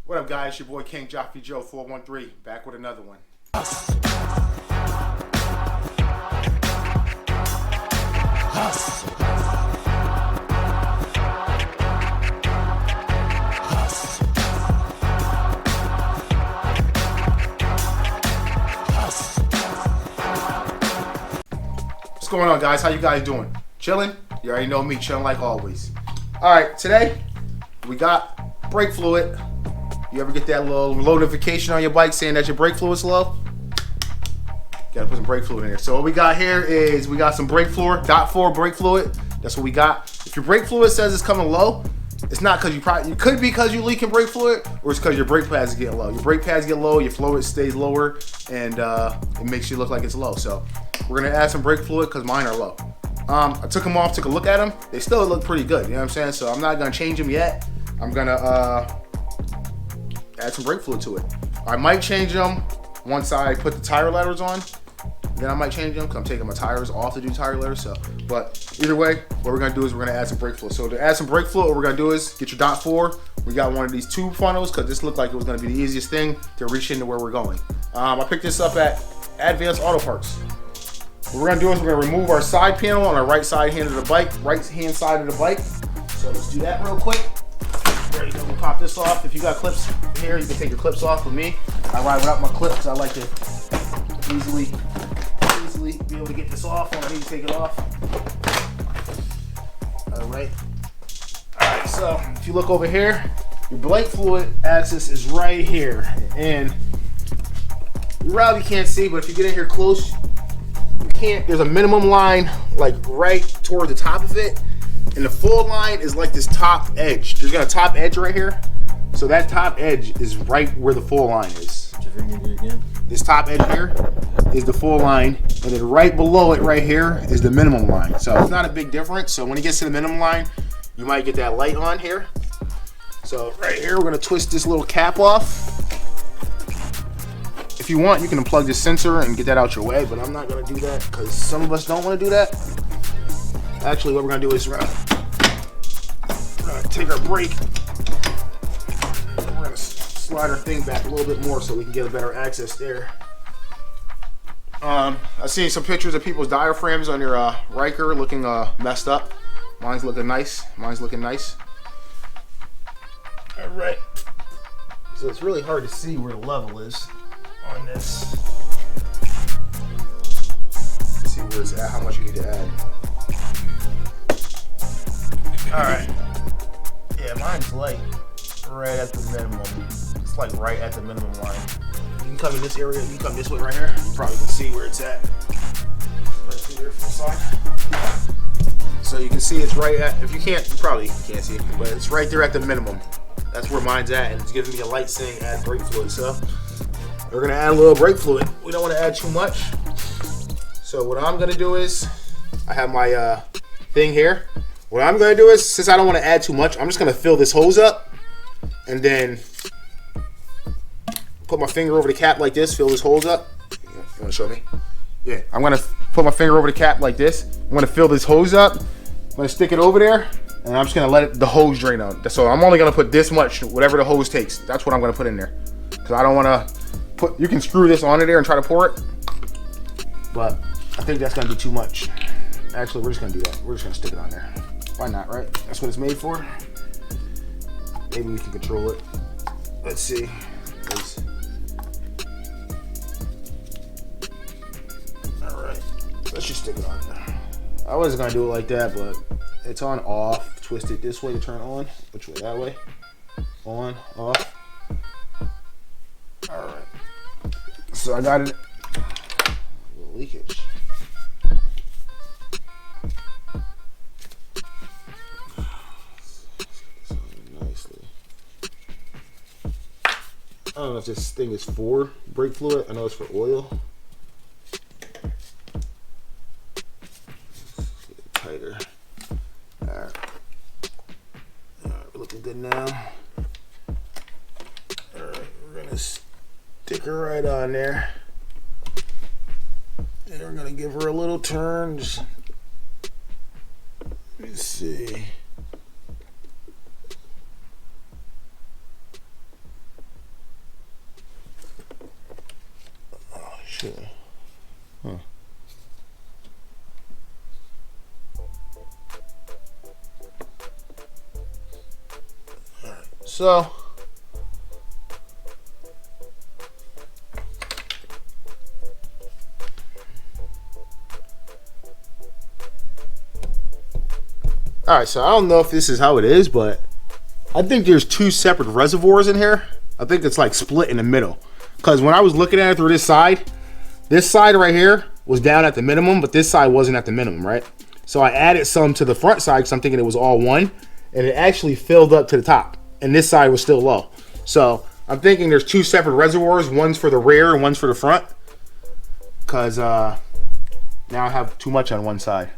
What up, guys? Your boy King Jockey Joe 413 back with another one. What's going on, guys? How you guys doing? Chilling? You already know me, chilling like always. Alright, today we got brake fluid. You ever get that little notification on your bike saying that your brake fluid's low? Gotta put some brake fluid in there. So what we got here is we got some brake fluid, .4 brake fluid. That's what we got. If your brake fluid says it's coming low, it's not because it could be because you're leaking brake fluid, or it's because your brake pads get low. Your brake pads get low, your fluid stays lower, and it makes you look like it's low. So we're gonna add some brake fluid because mine are low. I took them off, took a look at them. They still look pretty good, you know what I'm saying? So I'm not gonna change them yet. I'm gonna add some brake fluid to it. I might change them once I put the tire letters on. Then I might change them because I'm taking my tires off to do tire letters. So, but either way, what we're gonna do is we're gonna add some brake fluid. So to add some brake fluid, what we're gonna do is get your .4. We got one of these tube funnels because this looked like it was gonna be the easiest thing to reach into where we're going. I picked this up at Advanced Auto Parts. What we're gonna do is we're gonna remove our side panel on our right side hand of the bike, right hand side of the bike. So let's do that real quick. There you go, we'll pop this off. If you got clips here, you can take your clips off with me. I ride without my clips. I like to easily be able to get this off when I need to take it off. Alright, so if you look over here, your brake fluid axis is right here. And you probably can't see, but if you get in here close, you can't. There's a minimum line like right toward the top of it. And the full line is like this top edge. There's got a top edge right here. So that top edge is right where the full line is. Put your finger here again. This top edge here is the full line. And then right below it right here is the minimum line. So it's not a big difference. So when it gets to the minimum line, you might get that light on here. So right here, we're gonna twist this little cap off. If you want, you can unplug this sensor and get that out your way, but I'm not gonna do that because some of us don't wanna do that. Actually, what we're gonna do is we're gonna take our brake. We're gonna slide our thing back a little bit more so we can get a better access there. I've seen some pictures of people's diaphragms on your Ryker looking messed up. Mine's looking nice. Mine's looking nice. All right. So it's really hard to see where the level is on this. Let's see where it's at, how much you need to add. Alright. Yeah, mine's like right at the minimum. It's like right at the minimum line. You can come in this area, you can come this way right here. You probably can see where it's at. Right through there from the side. So you can see it's right at, if you can't, you probably can't see it, but it's right there at the minimum. That's where mine's at, and it's giving me a light saying add brake fluid. So we're gonna add a little brake fluid. We don't wanna add too much. So what I'm gonna do is, I have my thing here. What I'm gonna do is, since I don't want to add too much, I'm just gonna fill this hose up and then put my finger over the cap like this, fill this hose up. You wanna show me? Yeah, I'm gonna put my finger over the cap like this. I'm gonna fill this hose up. I'm gonna stick it over there, and I'm just gonna let the hose drain out. So I'm only gonna put this much, whatever the hose takes. That's what I'm gonna put in there. Cause I don't wanna put, you can screw this onto there and try to pour it, but I think that's gonna be too much. Actually, we're just gonna do that. We're just gonna stick it on there. Why not, right? That's what it's made for. Maybe we can control it. Let's see. Alright. Let's just stick it on there. I wasn't gonna do it like that, but it's on off. Twist it this way to turn on. Which way? That way. On, off. Alright. So I got it. A little leakage. I don't know if this thing is for brake fluid. I know it's for oil. Let's get it tighter. Alright. Alright, we're looking good now. Alright, we're gonna stick her right on there. And we're gonna give her a little turn. Just, let's see. Yeah. Huh. So, all right, so I don't know if this is how it is, but I think there's two separate reservoirs in here. I think it's like split in the middle. Because when I was looking at it through this side right here was down at the minimum, but this side wasn't at the minimum, right? So I added some to the front side because I'm thinking it was all one, and it actually filled up to the top, and this side was still low. So I'm thinking there's two separate reservoirs, one's for the rear and one's for the front, because now I have too much on one side.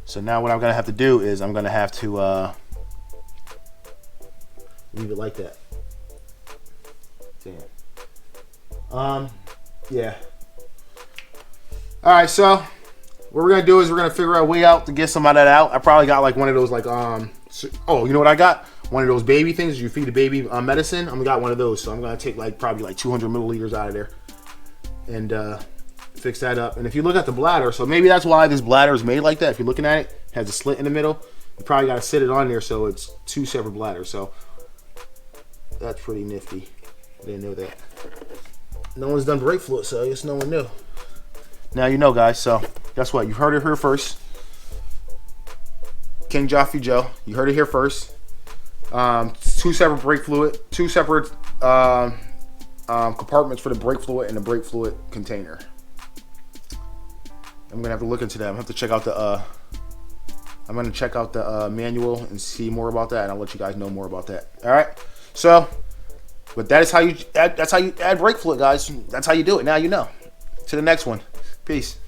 So now what I'm going to have to do is I'm going to have to leave it like that. Damn. Yeah. All right, so what we're gonna do is we're gonna figure out a way out to get some of that out. I probably got like one of those like oh, you know what I got? One of those baby things you feed the baby medicine. I'm got one of those, so I'm gonna take like probably like 200 milliliters out of there and fix that up. And if you look at the bladder, so maybe that's why this bladder is made like that. If you're looking at it, it has a slit in the middle. You probably got to sit it on there so it's two separate bladders. So that's pretty nifty. I didn't know that. No one's done brake fluid, so I guess no one knew. Now you know, guys. So guess what? You heard it here first. King Joffy Joe. You heard it here first. Two separate brake fluid. Two separate compartments for the brake fluid and the brake fluid container. I'm gonna have to look into that. I'm gonna have to check out the. I'm gonna check out the manual and see more about that, and I'll let you guys know more about that. All right. So, but that is how you add. That's how you add brake fluid, guys. That's how you do it. Now you know. To the next one. Peace.